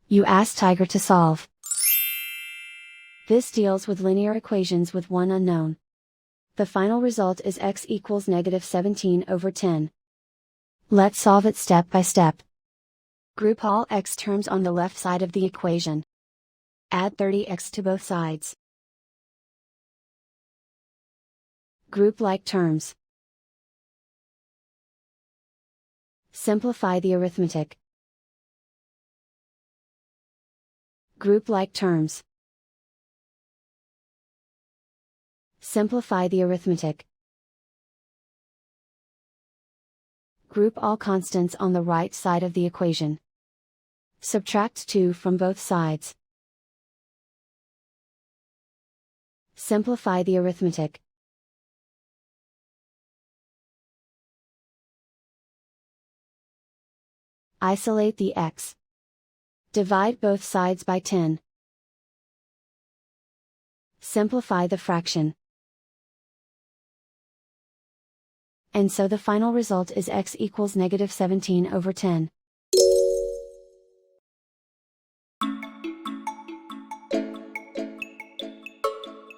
You ask Tiger to solve. This deals with linear equations with one unknown. The final result is x equals -17/10. Let's solve it step by step. Group all x terms on the left side of the equation. Add 30x to both sides. Group like terms. Simplify the arithmetic. Group like terms. Simplify the arithmetic. Group all constants on the right side of the equation. Subtract 2 from both sides. Simplify the arithmetic. Isolate the x. Divide both sides by 10. Simplify the fraction. And so the final result is x equals -17/10.